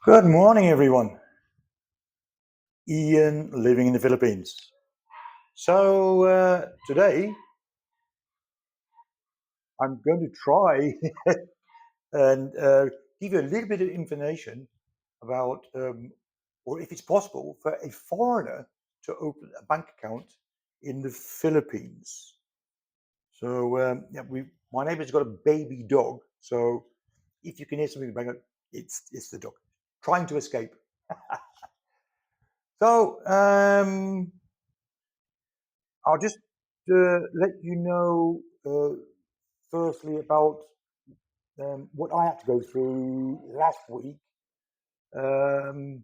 Good morning, everyone. Ian, living in the Philippines. So today I'm going to try and give you a little bit of information about, or if it's possible, for a foreigner to open a bank account in the Philippines. So my neighbor's got a baby dog. So if you can hear something in the background, it's the dog trying to escape. So I'll just let you know firstly about what I had to go through last week. Um,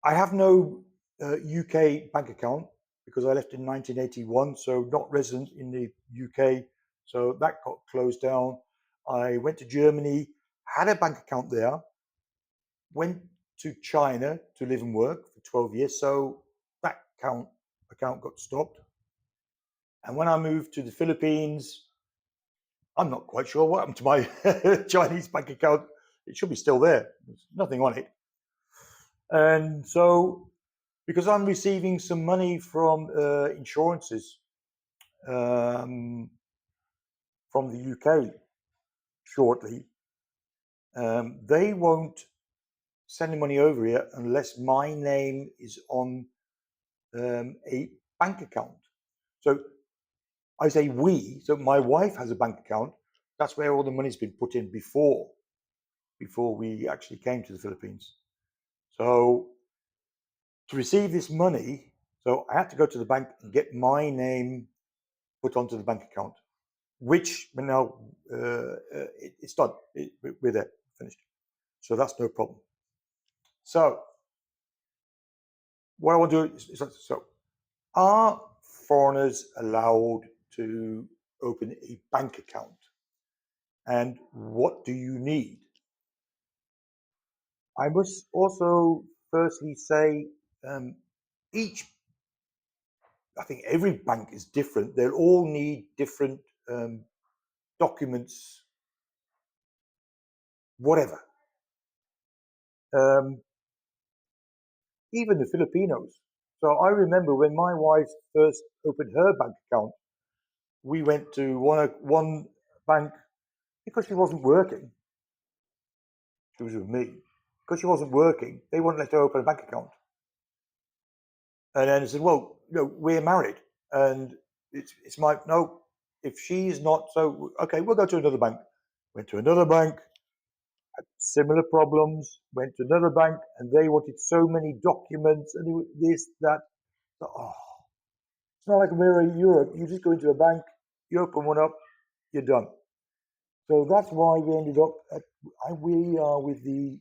I have no UK bank account because I left in 1981, so not resident in the UK. So that got closed down. I went to Germany, had a bank account there, went to China to live and work for 12 years. So that account got stopped. And when I moved to the Philippines, I'm not quite sure what happened to my Chinese bank account. It should be still there. There's nothing on it. And so, because I'm receiving some money from insurances um, from the UK shortly, they won't send the money over here unless my name is on a bank account. So I say we. So my wife has a bank account. That's where all the money's been put in before we actually came to the Philippines. So to receive this money, so I had to go to the bank and get my name put onto the bank account, which now it's done. We're there, finished. So that's no problem. So what I want to do is so are foreigners allowed to open a bank account? And what do you need? I must also firstly say each I think every bank is different. They'll all need different documents, whatever. Um, Even the Filipinos. So I remember when my wife first opened her bank account, we went to one bank because she wasn't working. She was with me. Because she wasn't working, they wouldn't let her open a bank account. And then I said, well, we're married. And it's my, no, if she's not, so, okay, we'll go to another bank. Went to another bank, similar problems, went to another bank, and they wanted so many documents and this, that. Oh, it's not like we're in Europe. You just go into a bank, you open one up, you're done. So that's why we ended up we are with the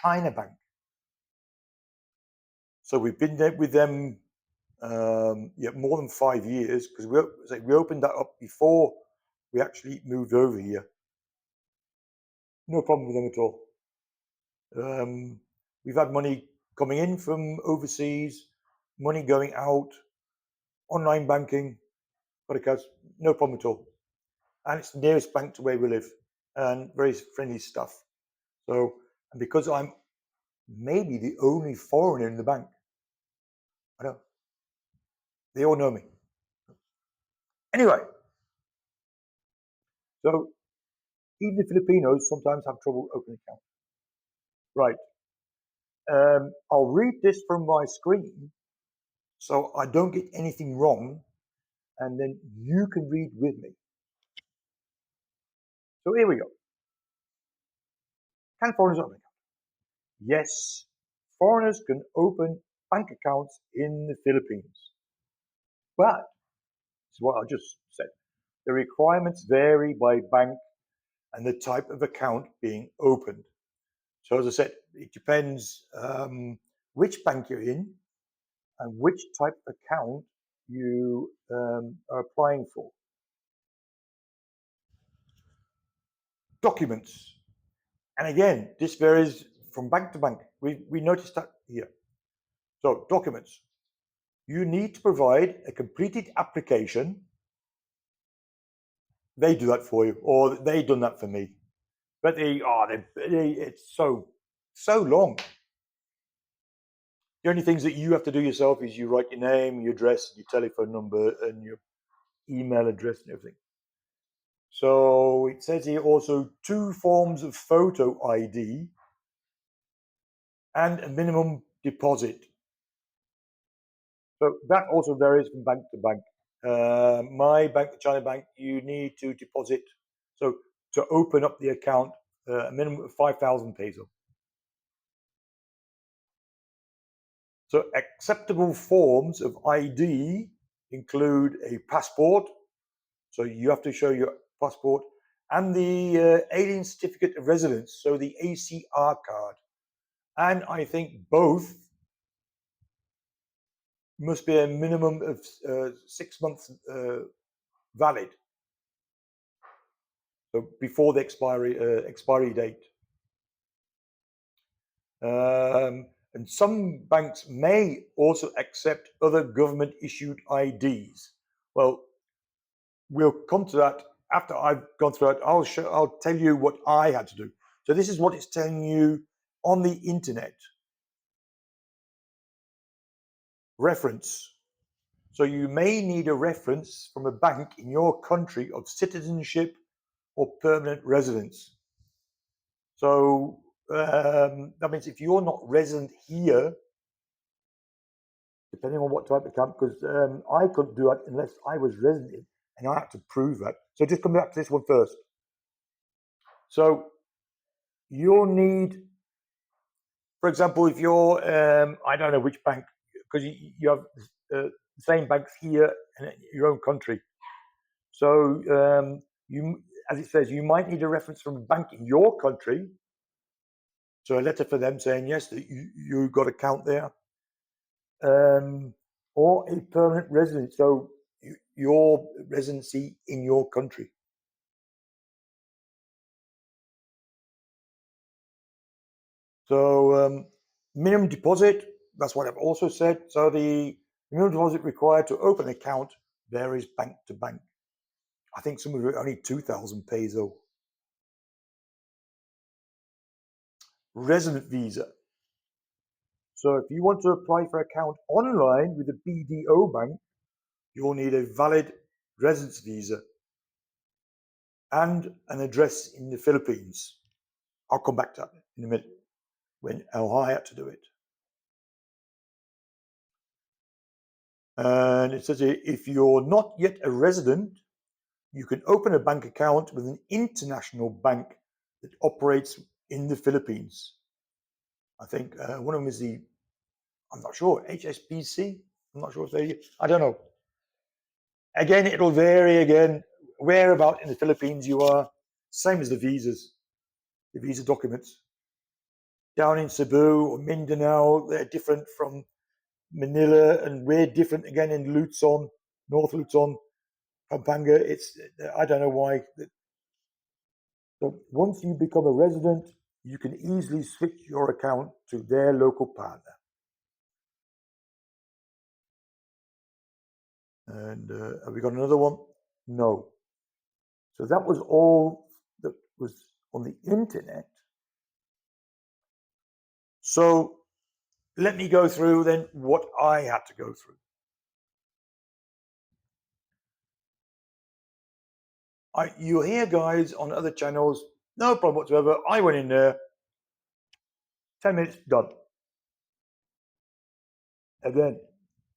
China Bank. So we've been there with them more than 5 years because we opened that up before we actually moved over here. No problem with them at all. We've had money coming in from overseas, money going out, online banking, because no problem at all. And it's the nearest bank to where we live and very friendly stuff. So, and because I'm maybe the only foreigner in the bank, I don't, they all know me. Anyway, so even the Filipinos sometimes have trouble opening accounts. Right. I'll read this from my screen so I don't get anything wrong, and then you can read with me. So here we go. Can foreigners open accounts? Yes, foreigners can open bank accounts in the Philippines. But, this is what I just said, the requirements vary by bank and the type of account being opened. So as I said, it depends which bank you're in and which type of account you are applying for. Documents. And again, this varies from bank to bank. We noticed that here. So documents. You need to provide a completed application. They do that for you, or they done that for me. But it's so. so long. The only things that you have to do yourself is you write your name, your address, your telephone number, and your email address and everything. So it says here also 2 forms of photo ID and a minimum deposit. So that also varies from bank to bank. My bank, the China Bank, you need to deposit. So to open up the account, a minimum of 5,000 peso. So acceptable forms of ID include a passport. So you have to show your passport and the alien certificate of residence. So the ACR card. And I think both must be a minimum of 6 months valid. So before the expiry date. And some banks may also accept other government issued IDs. Well, we'll come to that after I've gone through it. I'll tell you what I had to do. So this is what it's telling you on the internet. Reference. So you may need a reference from a bank in your country of citizenship or permanent residence. So that means if you're not resident here, depending on what type of account, because I couldn't do it unless I was resident and I had to prove that. So just come back to this one first. So you'll need, for example, if you're, I don't know which bank, because you have the same banks here in your own country. So you, as it says, you might need a reference from a bank in your country. So a letter for them saying, yes, that you got account there. Or a permanent resident. So your residency in your country. So minimum deposit, that's what I've also said. So the minimum deposit required to open an account varies bank to bank. I think some of it only 2,000 peso. Resident visa. So if you want to apply for an account online with a BDO bank, you'll need a valid residence visa and an address in the Philippines. I'll come back to that in a minute, how I had to do it. And it says here, if you're not yet a resident, you can open a bank account with an international bank that operates in the Philippines. I think one of them is I'm not sure, HSBC. I'm not sure if I don't know. Again, it'll vary again, whereabout in the Philippines you are. Same as the visas, the visa documents. Down in Cebu or Mindanao, they're different from Manila, and we're different again in Luzon, North Luzon, Pampanga. I don't know why. So once you become a resident, you can easily switch your account to their local partner. And have we got another one? No. So that was all that was on the internet. So let me go through then what I had to go through. You hear guys on other channels, no problem whatsoever. I went in there, 10 minutes, done. Again,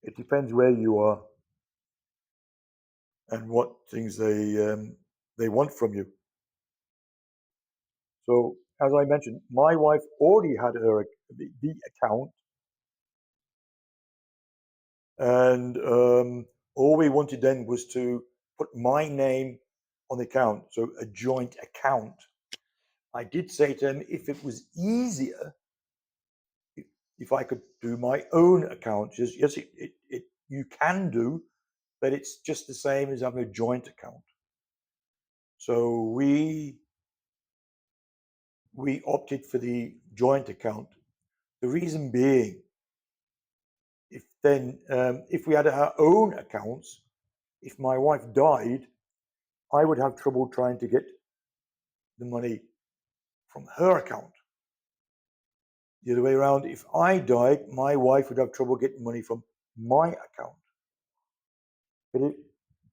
it depends where you are and what things they want from you. So as I mentioned, my wife already had the account, and all we wanted then was to put my name on the account, so a joint account. I did say to him if it was easier, if I could do my own account. Yes, you can do, but it's just the same as having a joint account. So we opted for the joint account. The reason being, if we had our own accounts, if my wife died, I would have trouble trying to get the money from her account. the other way around. If I died, my wife would have trouble getting money from my account. But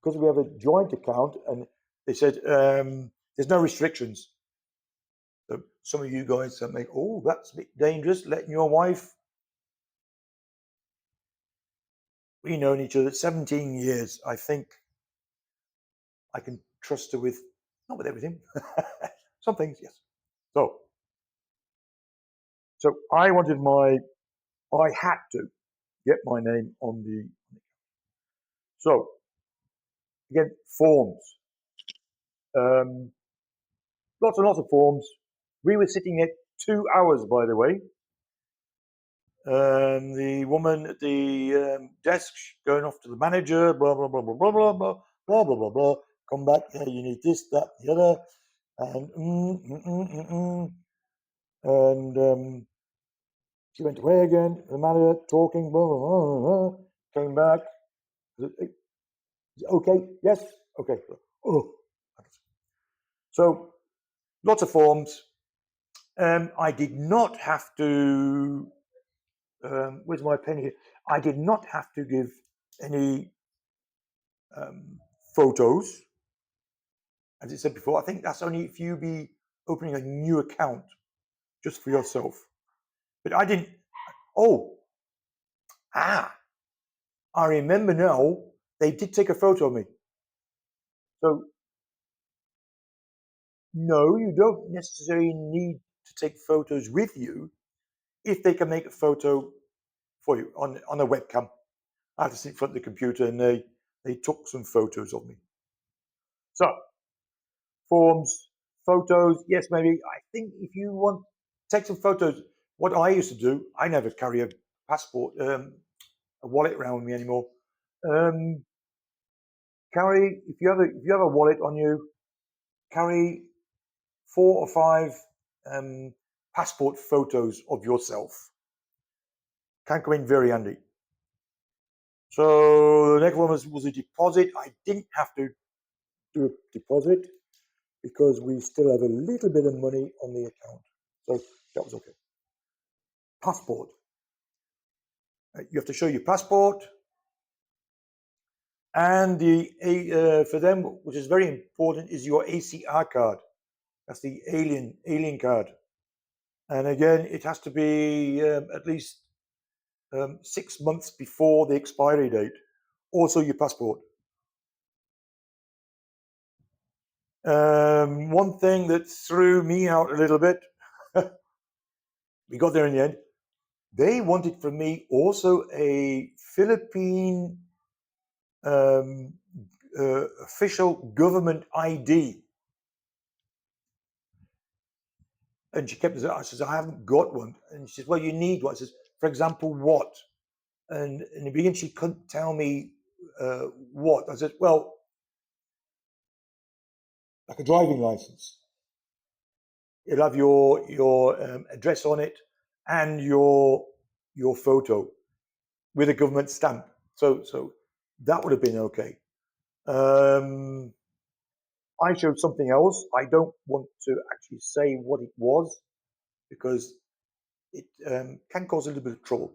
because we have a joint account, and they said there's no restrictions. So some of you guys that make, oh, that's a bit dangerous, letting your wife. We've known each other 17 years. I think I can trust her with, not with everything, some things, yes. So I had to get my name on the. So again, forms. Lots and lots of forms. We were sitting there 2 hours, by the way. The woman at the desk going off to the manager, blah blah blah blah blah blah blah blah blah blah blah. Come back, yeah, you need this, that, the other, and she went away again. The manager talking, blah blah blah, blah, came back. Okay, yes, okay. Oh, so lots of forms. I did not have to. Where's my pen here? I did not have to give any photos. As I said before, I think that's only if you be opening a new account just for yourself. But I didn't. I remember now. They did take a photo of me. So no, you don't necessarily need to take photos with you if they can make a photo for you on a webcam. I had to sit in front of the computer, and they took some photos of me. So forms, photos, yes, maybe. I think if you want to take some photos, what I used to do, I never carry a passport, a wallet around with me anymore. Carry, if you have a wallet on you, carry 4 or 5 passport photos of yourself. Can come in very handy. So the next one was a deposit. I didn't have to do a deposit because we still have a little bit of money on the account. So that was okay. Passport. You have to show your passport. And for them, which is very important, is your ACR card. That's the alien card. And again, it has to be at least 6 months before the expiry date. Also your passport. One thing that threw me out a little bit, we got there in the end, they wanted from me also a Philippine official government ID. And she kept saying, I says, I haven't got one. And she says, well, you need one. I says, for example, what? And in the beginning, she couldn't tell me what. I said, well, like a driving license. It'll have your address on it and your photo with a government stamp. So that would have been okay. I showed something else. I don't want to actually say what it was because it can cause a little bit of trouble.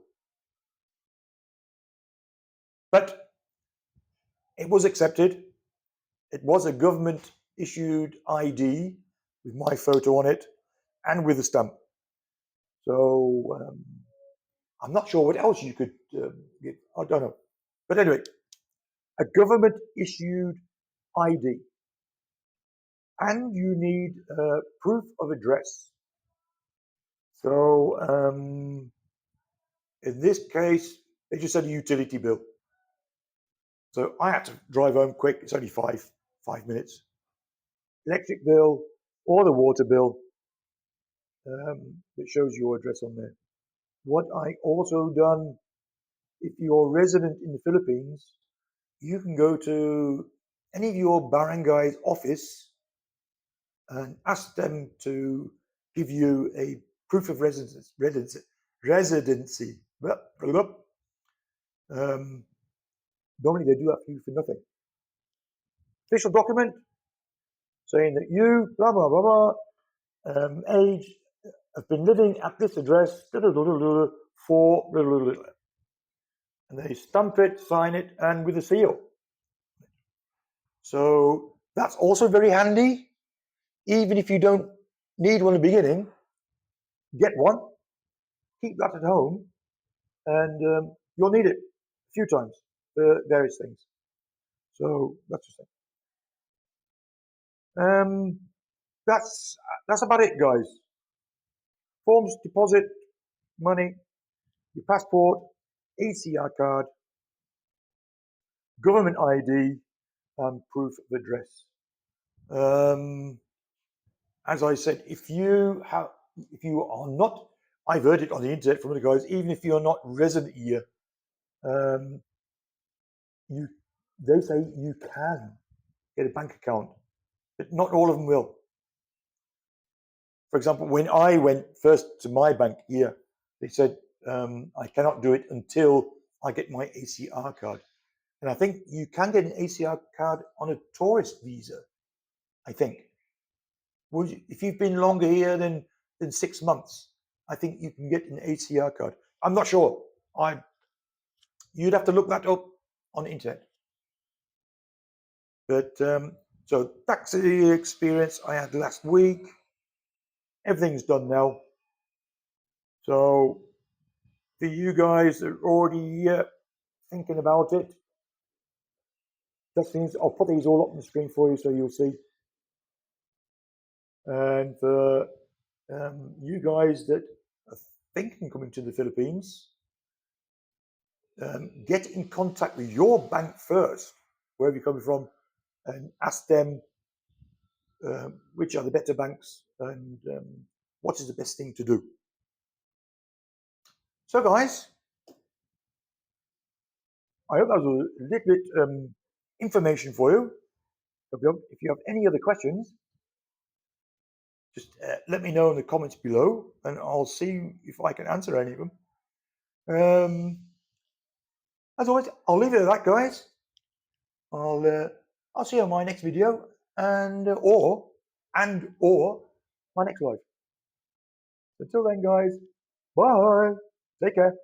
But it was accepted. It was a government issued ID with my photo on it and with a stamp. So I'm not sure what else you could give. I don't know. But anyway, a government issued ID. And you need proof of address. So in this case, they just said a utility bill. So I had to drive home quick. It's only 5 minutes. Electric bill or the water bill that shows your address on there. What I also done, if you're resident in the Philippines, you can go to any of your barangay's office and ask them to give you a proof of residency. Normally they do that for you for nothing. Official document saying that you, blah, blah, blah, blah, age, have been living at this address for, and they stamp it, sign it, and with a seal. So that's also very handy. Even if you don't need one in the beginning, get one, keep that at home, and you'll need it a few times for various things. So that's the thing. That's about it, guys. Forms, deposit, money, your passport, ACR card, government ID, and proof of address. As I said, if you are not, I've heard it on the internet from the guys, even if you're not resident here, they say you can get a bank account, but not all of them will. For example, when I went first to my bank here, they said I cannot do it until I get my ACR card. And I think you can get an ACR card on a tourist visa, I think. If you've been longer here than 6 months, I think you can get an ACR card. I'm not sure. You'd have to look that up on the internet. But so that's the experience I had last week. Everything's done now. So for you guys that are already thinking about it, I'll put these all up on the screen for you so you'll see. And for you guys that are thinking coming to the Philippines, get in contact with your bank first, wherever you're coming from, and ask them which are the better banks and what is the best thing to do. So guys, I hope that was a little bit information for you. If you have any other questions, just let me know in the comments below and I'll see if I can answer any of them. As always, I'll leave it at that, guys. I'll see you on my next video or my next live. Until then, guys, bye. Take care.